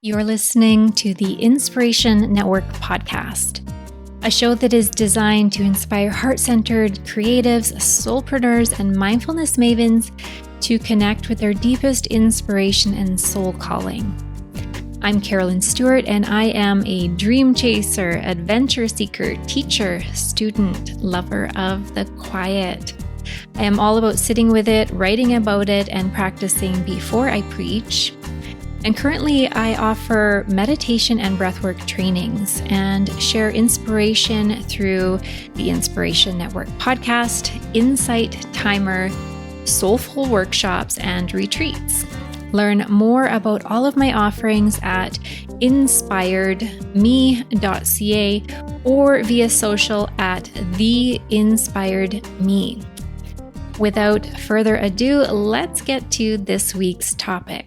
You're listening to the Inspiration Network podcast, a show that is designed to inspire heart-centered creatives, soulpreneurs, and mindfulness mavens to connect with their deepest inspiration and soul calling. I'm Carolyn Stewart, and I am a dream chaser, adventure seeker, teacher, student, lover of the quiet. I am all about sitting with it, writing about it, and practicing before I preach. And currently, I offer meditation and breathwork trainings and share inspiration through the Inspiration Network podcast, Insight Timer, soulful workshops, and retreats. Learn more about all of my offerings at inspiredme.ca or via social at theinspiredme. Without further ado, let's get to this week's topic.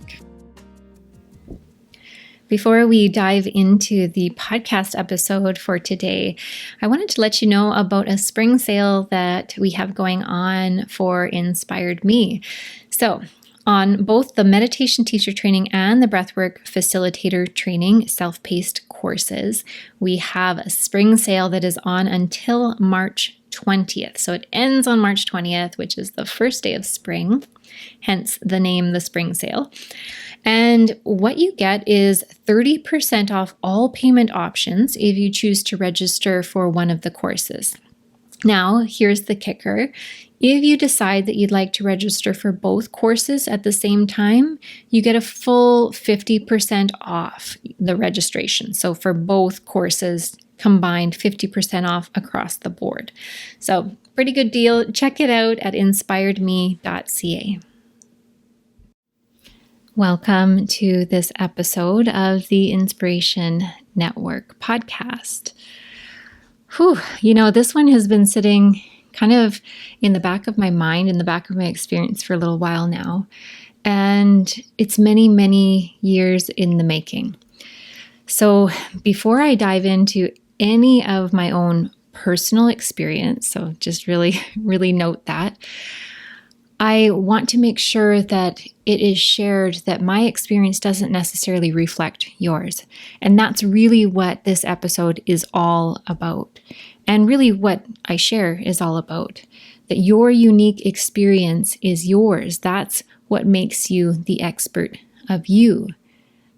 Before we dive into the podcast episode for today, I wanted to let you know about a spring sale that we have going on for Inspired Me. So, on both the meditation teacher training and the breathwork facilitator training self-paced courses, we have a spring sale that is on until March 20th. So it ends on March 20th, which is the first day of spring, hence the name, the spring sale. And what you get is 30% off all payment options if you choose to register for one of the courses. Now, here's the kicker. If you decide that you'd like to register for both courses at the same time, you get a full 50% off the registration. So for both courses combined, 50% off across the board. So pretty good deal. Check it out at inspiredme.ca. Welcome to this episode of the Inspiration Network podcast. This one has been sitting kind of in the back of my mind, in the back of my experience for a little while now. And it's many, many years in the making. So before I dive into any of my own personal experience, so just really, really note that, I want to make sure that it is shared that my experience doesn't necessarily reflect yours. And that's really what this episode is all about. And really what I share is all about. That your unique experience is yours. That's what makes you the expert of you.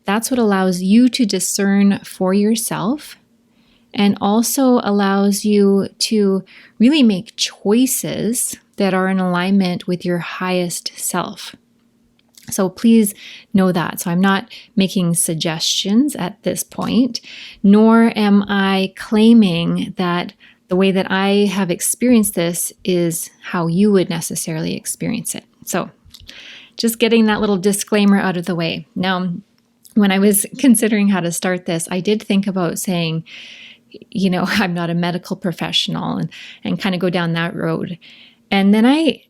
That's what allows you to discern for yourself and also allows you to really make choices that are in alignment with your highest self. So please know that. So I'm not making suggestions at this point, nor am I claiming that the way that I have experienced this is how you would necessarily experience it. So just getting that little disclaimer out of the way. Now, when I was considering how to start this, I did think about saying, I'm not a medical professional and kind of go down that road. And then I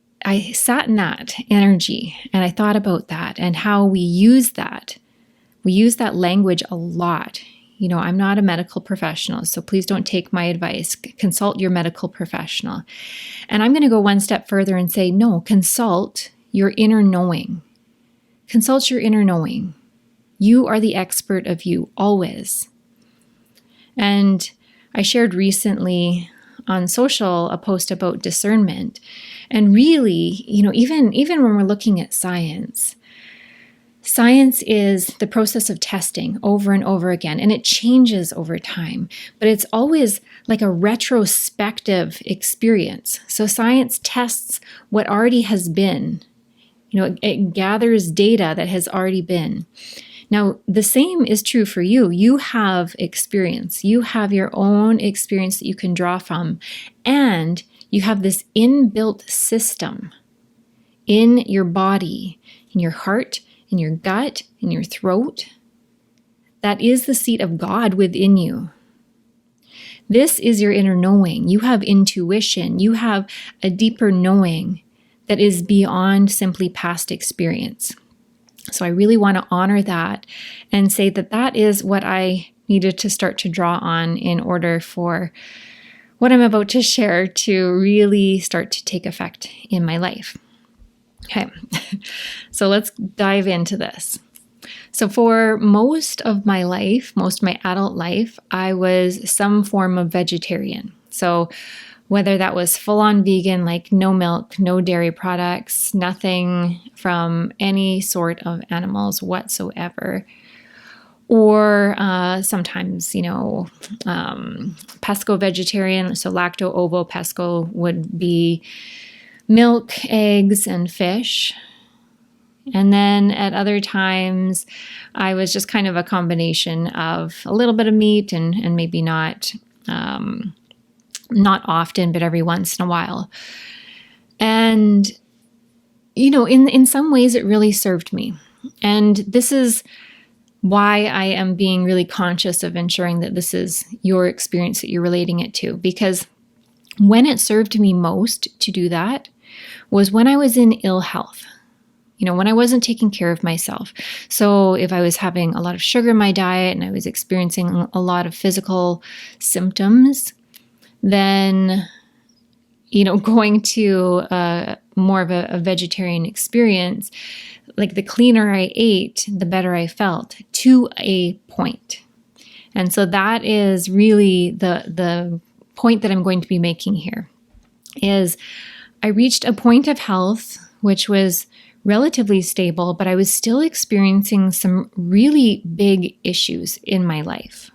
sat in that energy and I thought about that and how we use that. We use that language a lot. I'm not a medical professional, so please don't take my advice. Consult your medical professional. And I'm going to go one step further and say, no, consult your inner knowing. Consult your inner knowing. You are the expert of you, always. And I shared recently on social a post about discernment. And really, even when we're looking at science is the process of testing over and over again, and it changes over time, but it's always like a retrospective experience. So science tests what already has been. It gathers data that has already been. Now, the same is true for you. You have experience. You have your own experience that you can draw from. And you have this inbuilt system in your body, in your heart, in your gut, in your throat. That is the seat of God within you. This is your inner knowing. You have intuition. You have a deeper knowing that is beyond simply past experience. So I really want to honor that and say that that is what I needed to start to draw on in order for what I'm about to share to really start to take effect in my life. Okay, so let's dive into this. So for most of my life, most of my adult life, I was some form of vegetarian. So whether that was full-on vegan, like no milk, no dairy products, nothing from any sort of animals whatsoever, or sometimes, pesco vegetarian. So lacto ovo pesco would be milk, eggs, and fish. And then at other times, I was just kind of a combination of a little bit of meat and maybe not often, but every once in a while. And, in some ways it really served me. And this is why I am being really conscious of ensuring that this is your experience that you're relating it to. Because when it served me most to do that was when I was in ill health. When I wasn't taking care of myself. So if I was having a lot of sugar in my diet and I was experiencing a lot of physical symptoms, then, going to more of a vegetarian experience, like the cleaner I ate, the better I felt to a point. And so that is really the point that I'm going to be making here is I reached a point of health, which was relatively stable, but I was still experiencing some really big issues in my life.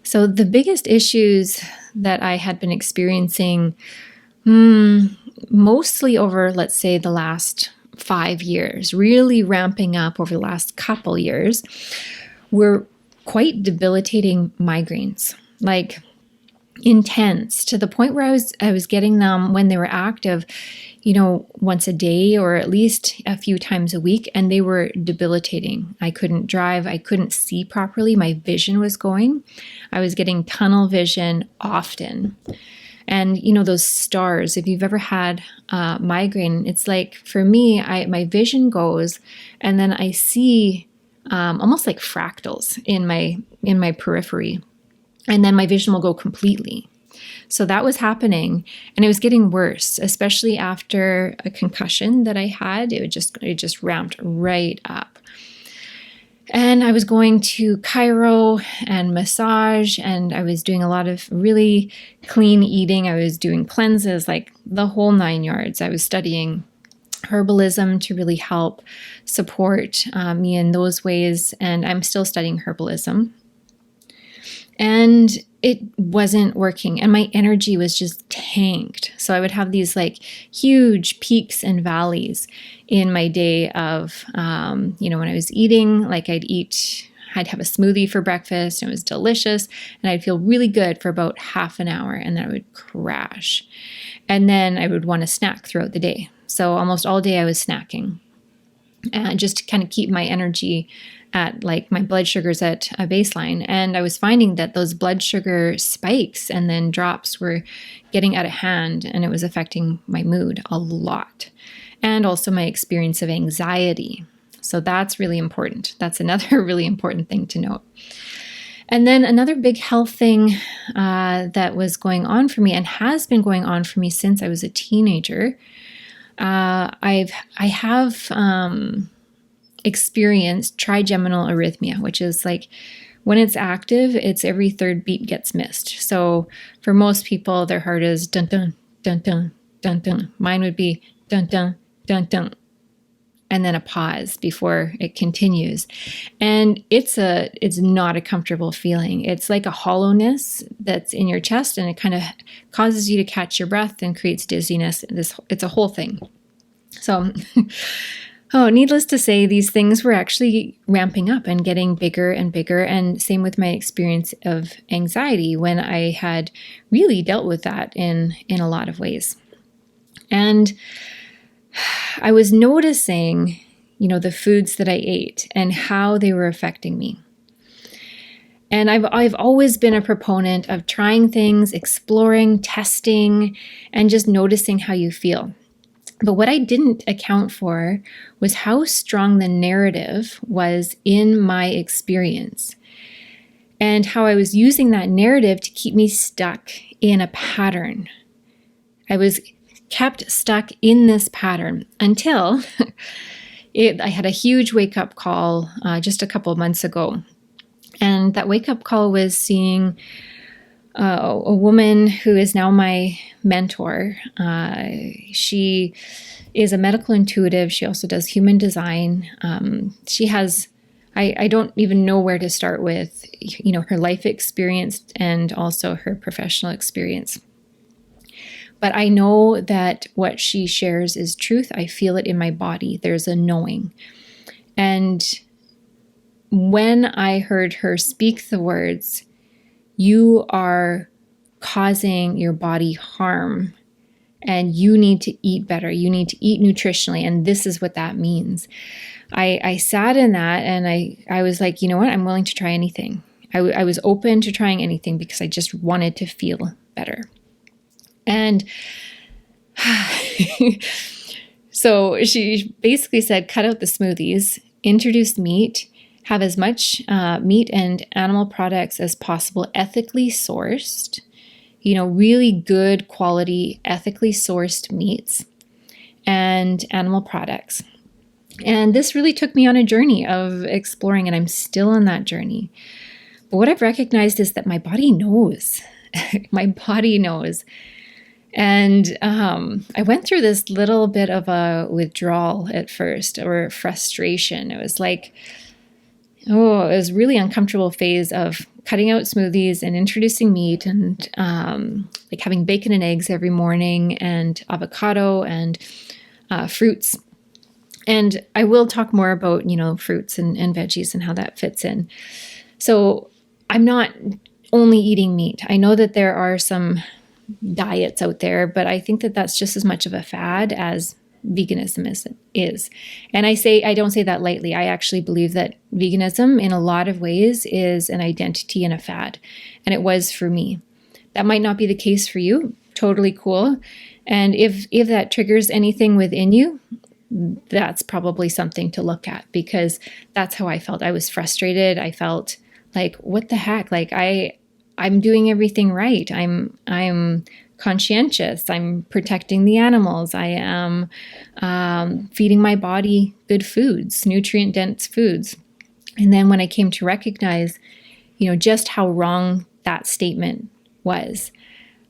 So the biggest issues that I had been experiencing mostly over, let's say, the last 5 years, really ramping up over the last couple years, were quite debilitating migraines, like intense, to the point where I was getting them when they were active, once a day or at least a few times a week, and they were debilitating. I couldn't drive. I couldn't see properly. My vision was going. I was getting tunnel vision often. And, those stars, if you've ever had migraine, it's like, for me, my vision goes, and then I see almost like fractals in my periphery. And then my vision will go completely. So that was happening, and it was getting worse, especially after a concussion that I had. It just ramped right up. And I was going to chiro and massage, and I was doing a lot of really clean eating. I was doing cleanses, like the whole 9 yards. I was studying herbalism to really help support me in those ways, and I'm still studying herbalism. And it wasn't working, and my energy was just tanked. So I would have these like huge peaks and valleys in my day of, when I was eating, like I'd have a smoothie for breakfast, and it was delicious, and I'd feel really good for about half an hour, and then I would crash. And then I would want to snack throughout the day. So almost all day I was snacking, just to kind of keep my energy at, like, my blood sugars at a baseline. And I was finding that those blood sugar spikes and then drops were getting out of hand, and it was affecting my mood a lot, and also my experience of anxiety. So that's really important. That's another really important thing to note. And then another big health thing that was going on for me, and has been going on for me since I was a teenager, I have experienced trigeminal arrhythmia, which is like when it's active, it's every third beat gets missed. So for most people, their heart is dun dun dun dun dun dun. Mine would be dun dun dun dun, and then a pause before it continues. And it's not a comfortable feeling. It's like a hollowness that's in your chest, and it kind of causes you to catch your breath and creates dizziness. It's a whole thing. So needless to say, these things were actually ramping up and getting bigger and bigger. And same with my experience of anxiety, when I had really dealt with that in a lot of ways. And I was noticing, the foods that I ate and how they were affecting me. And I've always been a proponent of trying things, exploring, testing, and just noticing how you feel. But what I didn't account for was how strong the narrative was in my experience, and how I was using that narrative to keep me stuck in a pattern. I was kept stuck in this pattern until, I had a huge wake-up call just a couple of months ago. And that wake-up call was seeing a woman who is now my mentor. She is a medical intuitive. She also does human design. She has, I don't even know where to start with, her life experience and also her professional experience. But I know that what she shares is truth. I feel it in my body. There's a knowing. And when I heard her speak the words, "You are causing your body harm and you need to eat better. You need to eat nutritionally. And this is what that means." I sat in that and I was like, you know what? I'm willing to try anything. I was open to trying anything because I just wanted to feel better. And so she basically said, cut out the smoothies, introduce meat, have as much meat and animal products as possible, ethically sourced, really good quality, ethically sourced meats and animal products. And this really took me on a journey of exploring, and I'm still on that journey. But what I've recognized is that my body knows. My body knows. And I went through this little bit of a withdrawal at first, or frustration. It was like, it was a really uncomfortable phase of cutting out smoothies and introducing meat and like having bacon and eggs every morning and avocado and fruits. And I will talk more about, fruits and veggies and how that fits in. So I'm not only eating meat. I know that there are some diets out there, but I think that that's just as much of a fad as veganism is. And I don't say that lightly. I actually believe that veganism in a lot of ways is an identity and a fad. And it was for me. That might not be the case for you. Totally cool. And if that triggers anything within you, that's probably something to look at, because that's how I felt. I was frustrated. I felt like, what the heck? Like I'm doing everything right. I'm conscientious. I'm protecting the animals. I am feeding my body good foods, nutrient-dense foods. And then when I came to recognize, just how wrong that statement was,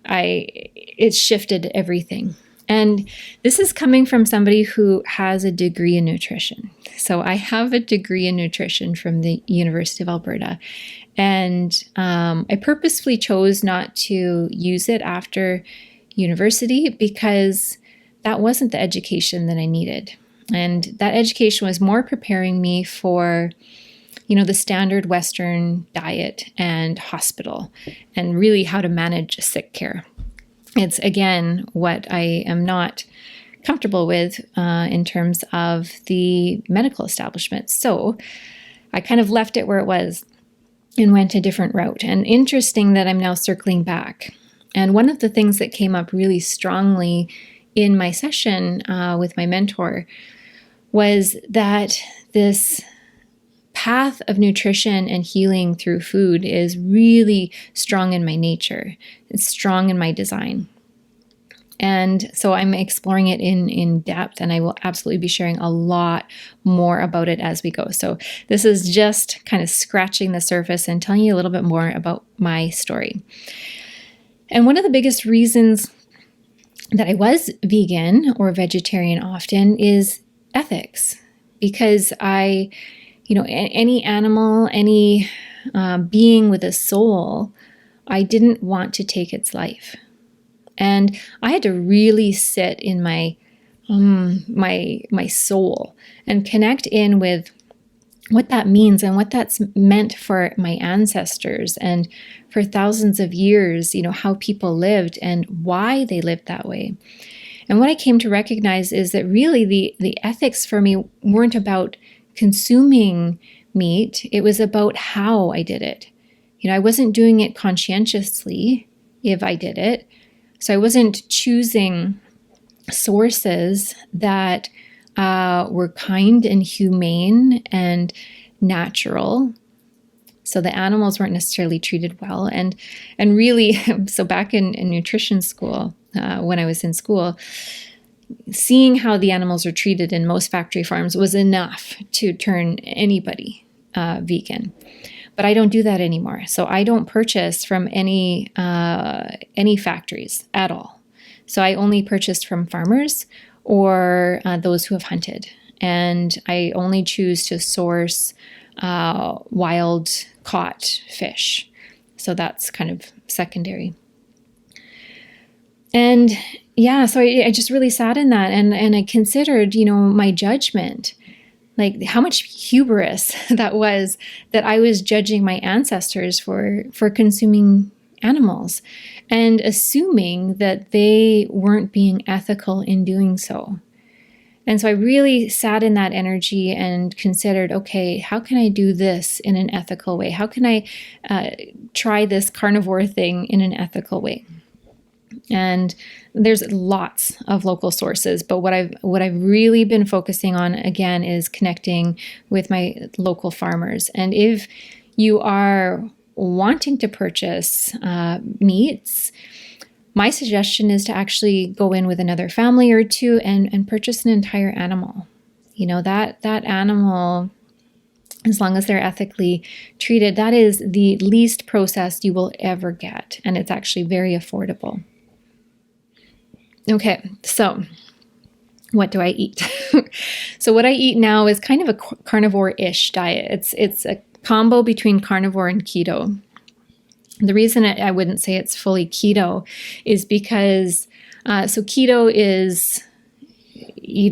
it shifted everything. And this is coming from somebody who has a degree in nutrition. So I have a degree in nutrition from the University of Alberta. And I purposefully chose not to use it after university because that wasn't the education that I needed. And that education was more preparing me for, the standard Western diet and hospital and really how to manage sick care. It's, again, what I am not comfortable with in terms of the medical establishment. So I kind of left it where it was and went a different route. And interesting that I'm now circling back. And one of the things that came up really strongly in my session with my mentor was that this path of nutrition and healing through food is really strong in my nature. It's strong in my design. And so I'm exploring it in depth, and I will absolutely be sharing a lot more about it as we go. So this is just kind of scratching the surface and telling you a little bit more about my story. And one of the biggest reasons that I was vegan or vegetarian often is ethics, because any animal, any being with a soul, I didn't want to take its life. And I had to really sit in my soul and connect in with what that means and what that's meant for my ancestors and for thousands of years, how people lived and why they lived that way. And what I came to recognize is that really the ethics for me weren't about consuming meat. It was about how I did it. I wasn't doing it conscientiously if I did it. So I wasn't choosing sources that were kind and humane and natural. So the animals weren't necessarily treated well. And really, so back in nutrition school, when I was in school, seeing how the animals are treated in most factory farms was enough to turn anybody vegan. But I don't do that anymore. So I don't purchase from any factories at all. So I only purchased from farmers or those who have hunted. And I only choose to source wild caught fish. So that's kind of secondary. And yeah, so I just really sat in that and I considered, my judgment, like how much hubris that was, that I was judging my ancestors for consuming animals and assuming that they weren't being ethical in doing so. And so I really sat in that energy and considered, okay, how can I do this in an ethical way? How can I try this carnivore thing in an ethical way? And there's lots of local sources, but what I've really been focusing on again is connecting with my local farmers. And if you are wanting to purchase meats, my suggestion is to actually go in with another family or two and purchase an entire animal. That animal, as long as they're ethically treated, that is the least processed you will ever get. And it's actually very affordable. Okay, so what do I eat? So what I eat now is kind of a carnivore-ish diet. It's a combo between carnivore and keto. The reason I wouldn't say it's fully keto is because, so keto is,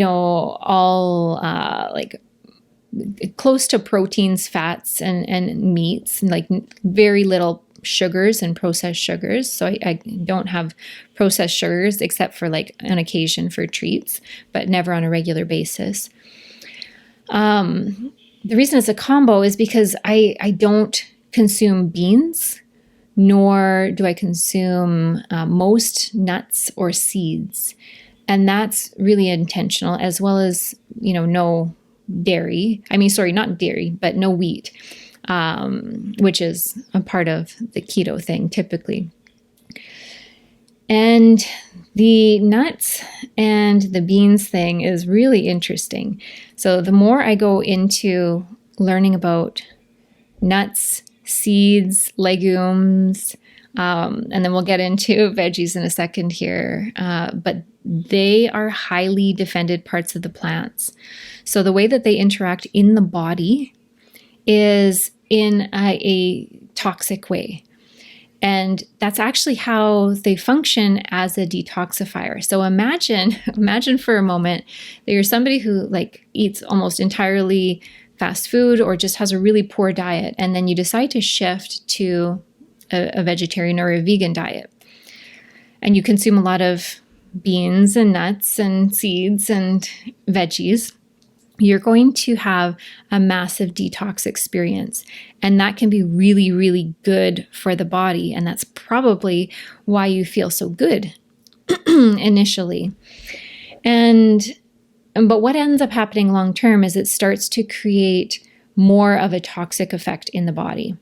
all like close to proteins, fats, and meats, like very little sugars and processed sugars. So I don't have processed sugars except for like on occasion for treats, but never on a regular basis. The reason it's a combo is because I don't consume beans, nor do I consume most nuts or seeds. And that's really intentional, as well as, no dairy. Not dairy, but no wheat. Which is a part of the keto thing typically. And the nuts and the beans thing is really interesting. So the more I go into learning about nuts, seeds, legumes, and then we'll get into veggies in a second here, but they are highly defended parts of the plants. So the way that they interact in the body is in a toxic way. And that's actually how they function as a detoxifier. So imagine for a moment that you're somebody who eats almost entirely fast food or just has a really poor diet, and then you decide to shift to a vegetarian or a vegan diet. And you consume a lot of beans and nuts and seeds and veggies. You're going to have a massive detox experience. And that can be really, really good for the body. And that's probably why you feel so good initially. But what ends up happening long term is it starts to create more of a toxic effect in the body.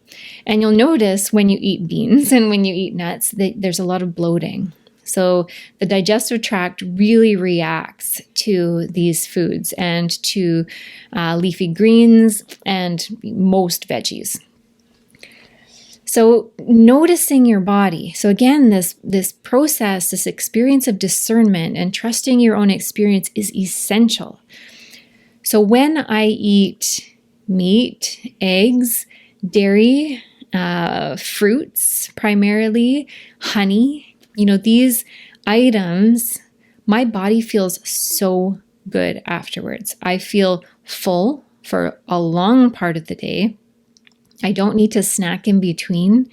And you'll notice when you eat beans and when you eat nuts that there's a lot of bloating. So the digestive tract really reacts to these foods and to leafy greens and most veggies. So noticing your body. So again, this process, this experience of discernment and trusting your own experience is essential. So when I eat meat, eggs, dairy, fruits primarily, honey, these items, my body feels so good afterwards. I feel full for a long part of the day. I don't need to snack in between.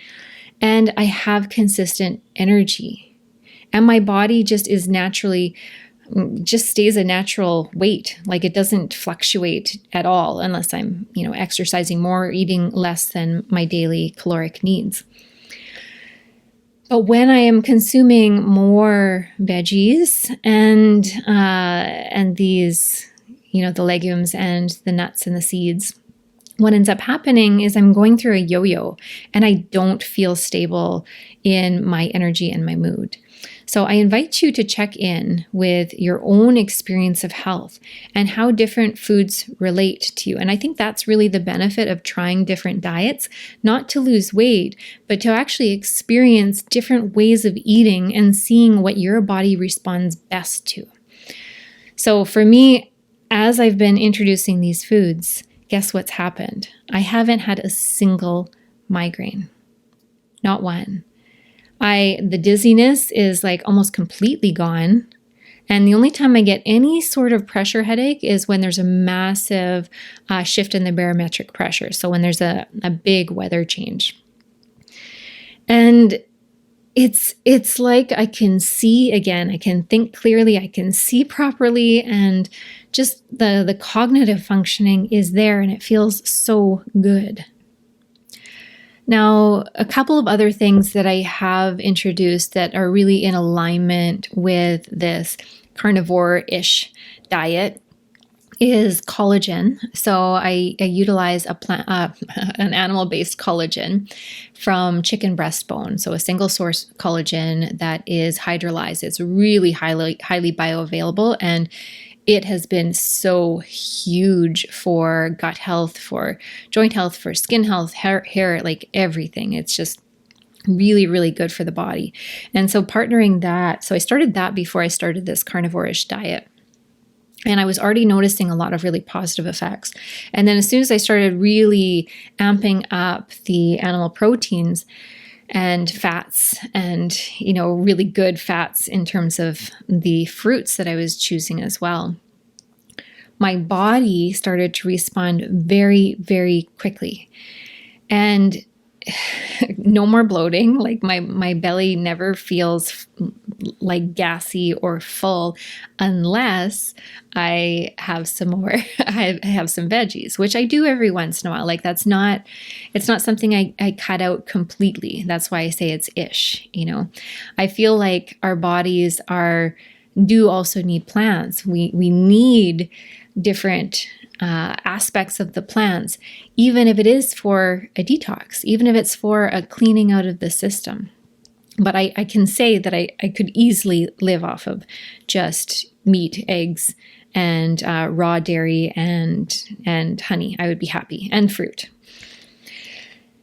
And I have consistent energy. And my body just stays a natural weight. Like it doesn't fluctuate at all unless I'm, exercising more or eating less than my daily caloric needs. But when I am consuming more veggies and these, the legumes and the nuts and the seeds, what ends up happening is I'm going through a yo-yo and I don't feel stable in my energy and my mood. So I invite you to check in with your own experience of health and how different foods relate to you. And I think that's really the benefit of trying different diets, not to lose weight, but to actually experience different ways of eating and seeing what your body responds best to. So for me, as I've been introducing these foods, guess what's happened? I haven't had a single migraine. Not one. The dizziness is like almost completely gone. And the only time I get any sort of pressure headache is when there's a massive shift in the barometric pressure. So when there's a big weather change. And it's like I can see again, I can think clearly, I can see properly, and just the cognitive functioning is there, and it feels so good. Now, a couple of other things that I have introduced that are really in alignment with this carnivore-ish diet is collagen. So I utilize an animal-based collagen from chicken breast bone. So a single source collagen that is hydrolyzed. It's really highly bioavailable, and it has been so huge for gut health, for joint health, for skin health, hair, like everything. It's just really, really good for the body. And so partnering that, so I started that before I started this carnivore-ish diet. And I was already noticing a lot of really positive effects. And then as soon as I started really amping up the animal proteins and fats and, really good fats in terms of the fruits that I was choosing as well, my body started to respond very, very quickly. And no more bloating. Like my belly never feels like gassy or full unless I have some more, I have some veggies, which I do every once in a while. Like it's not something I cut out completely. That's why I say it's ish, I feel like our bodies do also need plants. We need different aspects of the plants, even if it is for a detox, even if it's for a cleaning out of the system. But I can say that I could easily live off of just meat, eggs, and raw dairy and honey. I would be happy, and fruit.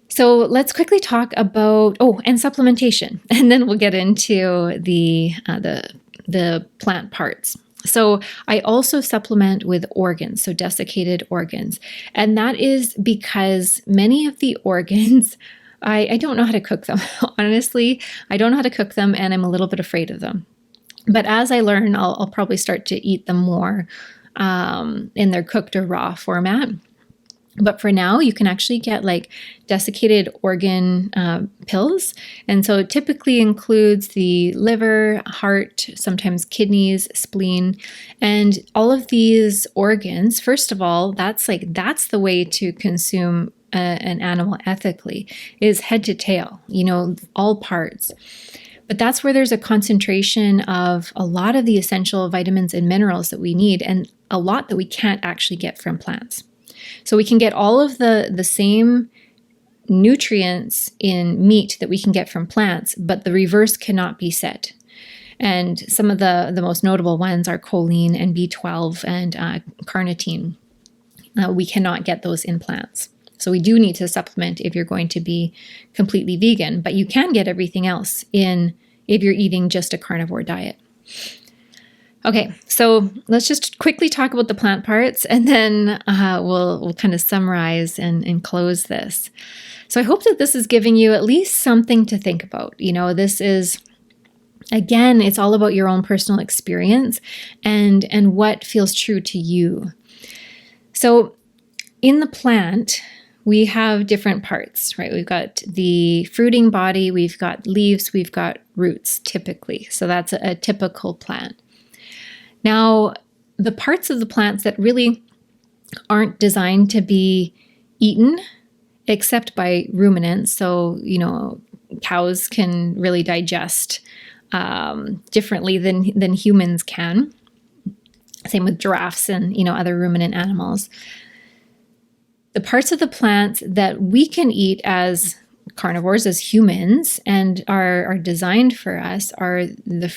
So let's quickly talk about, and supplementation, and then we'll get into the plant parts. So I also supplement with organs, so desiccated organs. And that is because many of the organs, I don't know how to cook them. Honestly, I don't know how to cook them, and I'm a little bit afraid of them. But as I learn, I'll probably start to eat them more in their cooked or raw format. But for now, you can actually get like desiccated organ pills. And so it typically includes the liver, heart, sometimes kidneys, spleen, and all of these organs. First of all, that's the way to consume an animal ethically, is head to tail, all parts. But that's where there's a concentration of a lot of the essential vitamins and minerals that we need, and a lot that we can't actually get from plants. So we can get all of the same nutrients in meat that we can get from plants, but the reverse cannot be said. And some of the most notable ones are choline and B12 and carnitine. We cannot get those in plants. So we do need to supplement if you're going to be completely vegan, but you can get everything else if you're eating just a carnivore diet. Okay, so let's just quickly talk about the plant parts, and then we'll kind of summarize and close this. So I hope that this is giving you at least something to think about. This is, again, it's all about your own personal experience and what feels true to you. So in the plant, we have different parts, right? We've got the fruiting body, we've got leaves, we've got roots typically. So that's a typical plant. Now, the parts of the plants that really aren't designed to be eaten except by ruminants, so, cows can really digest differently than humans can. Same with giraffes and, other ruminant animals. The parts of the plants that we can eat as carnivores, as humans, and are designed for us are the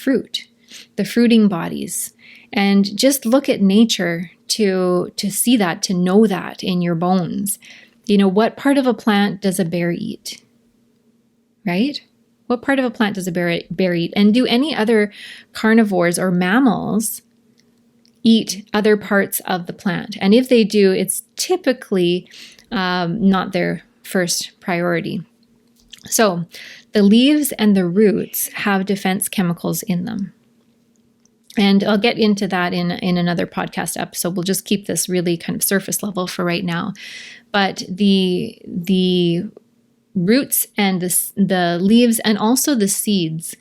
fruiting bodies. And just look at nature to see that, to know that in your bones. What part of a plant does a bear eat? Right? What part of a plant does a bear eat? And do any other carnivores or mammals eat other parts of the plant? And if they do, it's typically not their first priority. So the leaves and the roots have defense chemicals in them. And I'll get into that in another podcast episode. We'll just keep this really kind of surface level for right now. But the roots and the leaves and also the seeds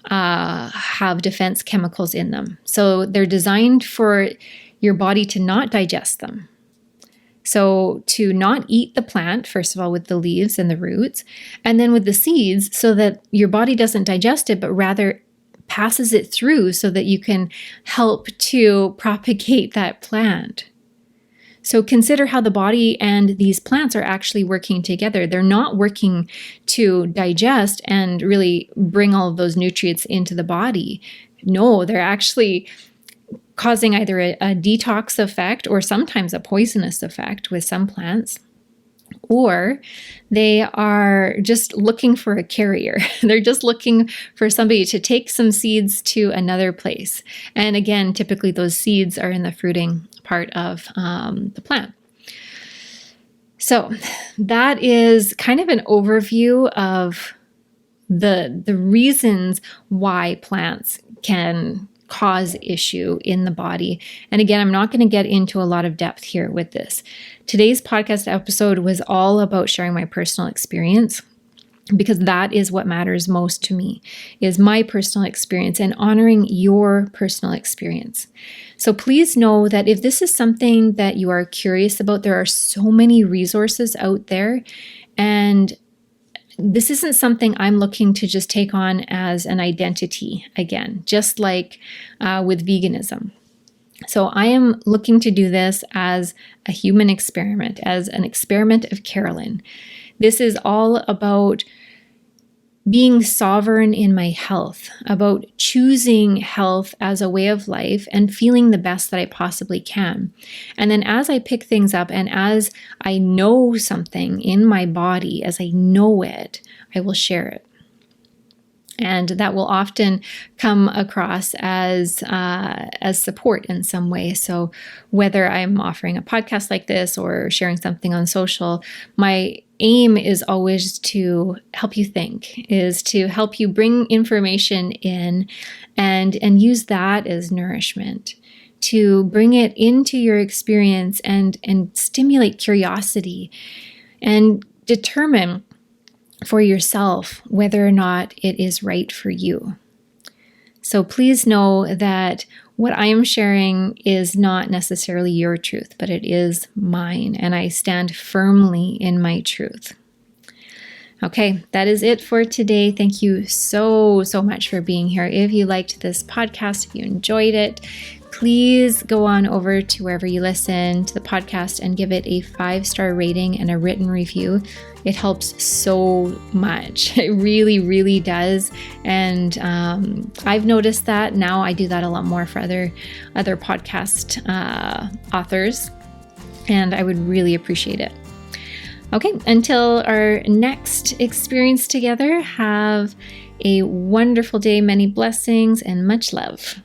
have defense chemicals in them. So they're designed for your body to not digest them. So to not eat the plant, first of all, with the leaves and the roots, and then with the seeds, so that your body doesn't digest it, but rather passes it through so that you can help to propagate that plant. So consider how the body and these plants are actually working together. They're not working to digest and really bring all of those nutrients into the body. No, they're actually causing either a detox effect or sometimes a poisonous effect with some plants. Or they are just looking for a carrier. They're just looking for somebody to take some seeds to another place. And again, typically those seeds are in the fruiting part of the plant. So that is kind of an overview of the reasons why plants can cause issue in the body. And again, I'm not going to get into a lot of depth here with this. Today's podcast episode was all about sharing my personal experience, because that is what matters most to me, is my personal experience and honoring your personal experience. So please know that if this is something that you are curious about, there are so many resources out there, and this isn't something I'm looking to just take on as an identity again, just like with veganism. So I am looking to do this as a human experiment, as an experiment of Carolyn. This is all about being sovereign in my health, about choosing health as a way of life and feeling the best that I possibly can. And then as I pick things up and as I know something in my body, as I know it, I will share it. And that will often come across as support in some way. So whether I'm offering a podcast like this or sharing something on social, my aim is always to help you think, is to help you bring information in and use that as nourishment, to bring it into your experience and stimulate curiosity and determine for yourself whether or not it is right for you. So please know that what I am sharing is not necessarily your truth, but it is mine, and I stand firmly in my truth. Okay, that is it for today. Thank you so much for being here. If you liked this podcast, if you enjoyed it, please go on over to wherever you listen to the podcast and give it a 5-star rating and a written review. It helps so much. It really, really does. And I've noticed that now. I do that a lot more for other podcast authors, and I would really appreciate it. Okay, until our next experience together, have a wonderful day, many blessings, and much love.